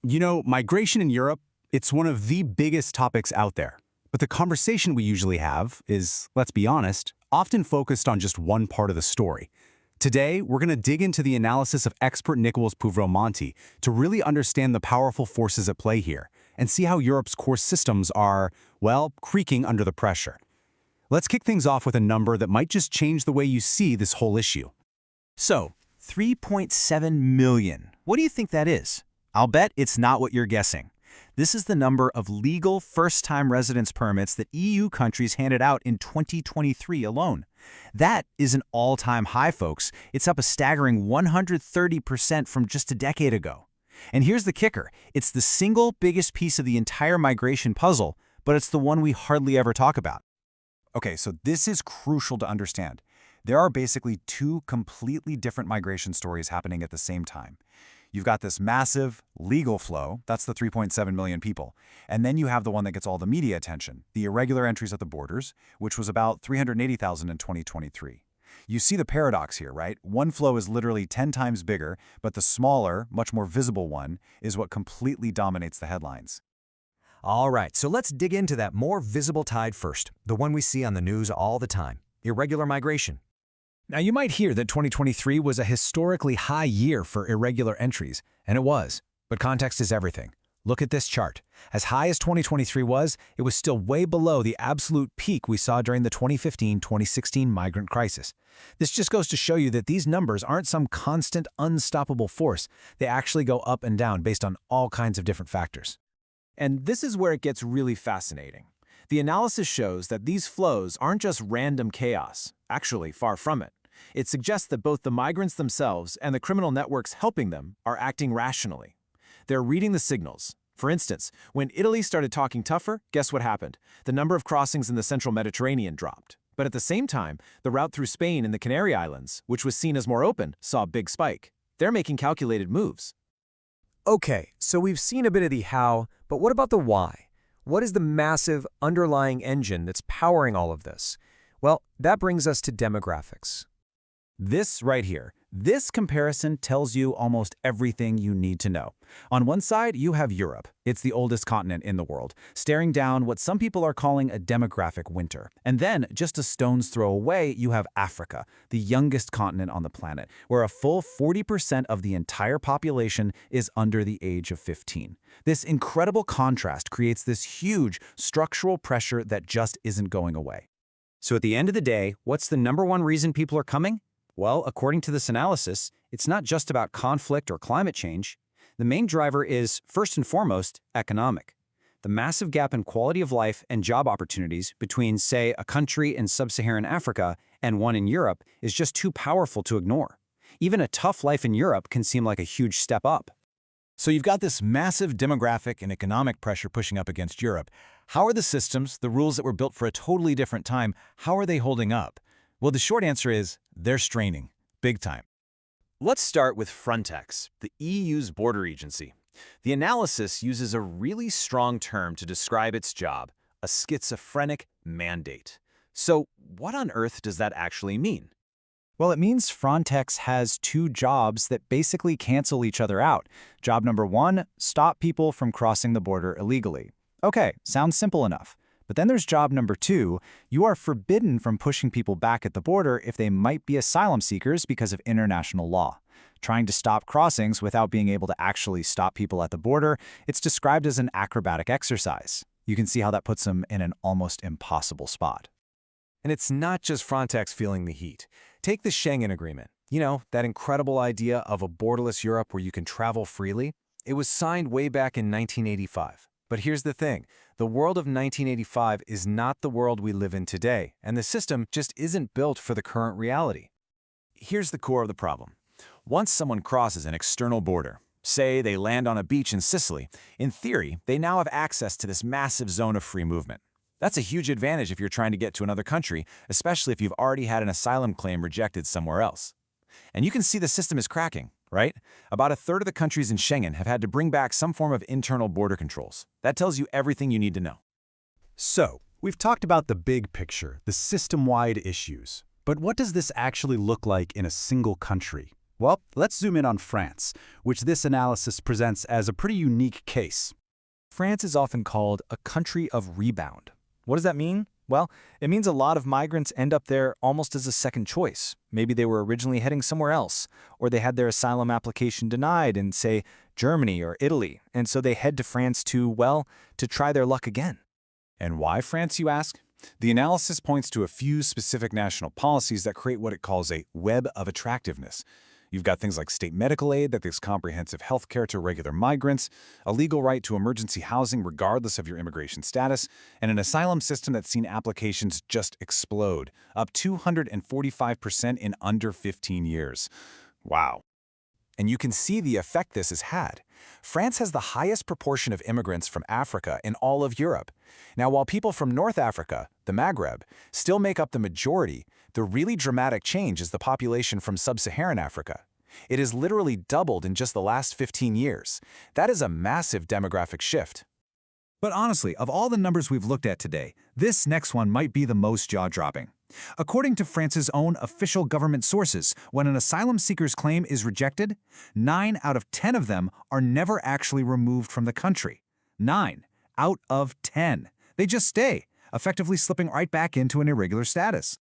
You know, migration in Europe, it's one of the biggest topics out there. But the conversation we usually have is, let's be honest, often focused on just one part of the story. Today, we're going to dig into the analysis of expert Nicolas Pouvreau-Monti to really understand the powerful forces at play here and see how Europe's core systems are, well, creaking under the pressure. Let's kick things off with a number that might just change the way you see this whole issue. So, 3.7 million. What do you think that is? I'll bet it's not what you're guessing. This is the number of legal first-time residence permits that EU countries handed out in 2023 alone. That is an all-time high, folks. It's up a staggering 130% from just a decade ago. And here's the kicker. It's the single biggest piece of the entire migration puzzle, but it's the one we hardly ever talk about. Okay, so this is crucial to understand. There are basically two completely different migration stories happening at the same time. You've got this massive legal flow, that's the 3.7 million people, and then you have the one that gets all the media attention, the irregular entries at the borders, which was about 380,000 in 2023. You see the paradox here, right? One flow is literally 10 times bigger, but the smaller, much more visible one is what completely dominates the headlines. All right, so let's dig into that more visible tide first, the one we see on the news all the time, irregular migration. Now, you might hear that 2023 was a historically high year for irregular entries, and it was. But context is everything. Look at this chart. As high as 2023 was, it was still way below the absolute peak we saw during the 2015-2016 migrant crisis. This just goes to show you that these numbers aren't some constant, unstoppable force. They actually go up and down based on all kinds of different factors. And this is where it gets really fascinating. The analysis shows that these flows aren't just random chaos. Actually, far from it. It suggests that both the migrants themselves and the criminal networks helping them are acting rationally. They're reading the signals. For instance, when Italy started talking tougher, guess what happened? The number of crossings in the central Mediterranean dropped. But at the same time, the route through Spain and the Canary Islands, which was seen as more open, saw a big spike. They're making calculated moves. Okay, so we've seen a bit of the how, but what about the why? What is the massive underlying engine that's powering all of this? Well, that brings us to demographics. This right here, this comparison tells you almost everything you need to know. On one side, you have Europe. It's the oldest continent in the world, staring down what some people are calling a demographic winter. And then, just a stone's throw away, you have Africa, the youngest continent on the planet, where a full 40% of the entire population is under the age of 15. This incredible contrast creates this huge structural pressure that just isn't going away. So at the end of the day, what's the number one reason people are coming? Well, according to this analysis, it's not just about conflict or climate change. The main driver is, first and foremost, economic. The massive gap in quality of life and job opportunities between, say, a country in sub-Saharan Africa and one in Europe is just too powerful to ignore. Even a tough life in Europe can seem like a huge step up. So you've got this massive demographic and economic pressure pushing up against Europe. How are the systems, the rules that were built for a totally different time, how are they holding up? Well, the short answer is they're straining, big time. Let's start with Frontex, the EU's border agency. The analysis uses a really strong term to describe its job, a schizophrenic mandate. So what on earth does that actually mean? Well, it means Frontex has two jobs that basically cancel each other out. Job number one, stop people from crossing the border illegally. Okay, sounds simple enough. But then there's job number two. You are forbidden from pushing people back at the border if they might be asylum seekers because of international law. Trying to stop crossings without being able to actually stop people at the border, it's described as an acrobatic exercise. You can see how that puts them in an almost impossible spot. And it's not just Frontex feeling the heat. Take the Schengen Agreement. You know, that incredible idea of a borderless Europe where you can travel freely? It was signed way back in 1985. But here's the thing. The world of 1985 is not the world we live in today, and the system just isn't built for the current reality. Here's the core of the problem. Once someone crosses an external border, say they land on a beach in Sicily, in theory, they now have access to this massive zone of free movement. That's a huge advantage if you're trying to get to another country, especially if you've already had an asylum claim rejected somewhere else. And you can see the system is cracking, right? About a third of the countries in Schengen have had to bring back some form of internal border controls. That tells you everything you need to know. So, we've talked about the big picture, the system-wide issues. But what does this actually look like in a single country? Well, let's zoom in on France, which this analysis presents as a pretty unique case. France is often called a country of rebound. What does that mean? Well, it means a lot of migrants end up there almost as a second choice. Maybe they were originally heading somewhere else, or they had their asylum application denied in, say, Germany or Italy, and so they head to France to try their luck again. And why France, you ask? The analysis points to a few specific national policies that create what it calls a web of attractiveness. You've got things like state medical aid that gives comprehensive health care to regular migrants, a legal right to emergency housing regardless of your immigration status, and an asylum system that's seen applications just explode, up 245% in under 15 years. Wow. And you can see the effect this has had. France has the highest proportion of immigrants from Africa in all of Europe. Now, while people from North Africa, the Maghreb, still make up the majority, the really dramatic change is the population from sub-Saharan Africa. It has literally doubled in just the last 15 years. That is a massive demographic shift. But honestly, of all the numbers we've looked at today, this next one might be the most jaw-dropping. According to France's own official government sources, when an asylum seeker's claim is rejected, 9 out of 10 of them are never actually removed from the country. 9 out of 10. They just stay, effectively slipping right back into an irregular status.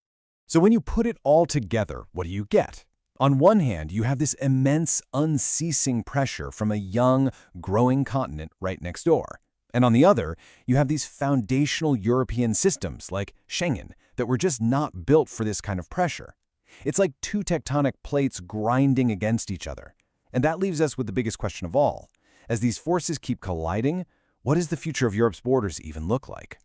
So when you put it all together, what do you get? On one hand, you have this immense, unceasing pressure from a young, growing continent right next door. And on the other, you have these foundational European systems like Schengen that were just not built for this kind of pressure. It's like two tectonic plates grinding against each other. And that leaves us with the biggest question of all. As these forces keep colliding, what does the future of Europe's borders even look like?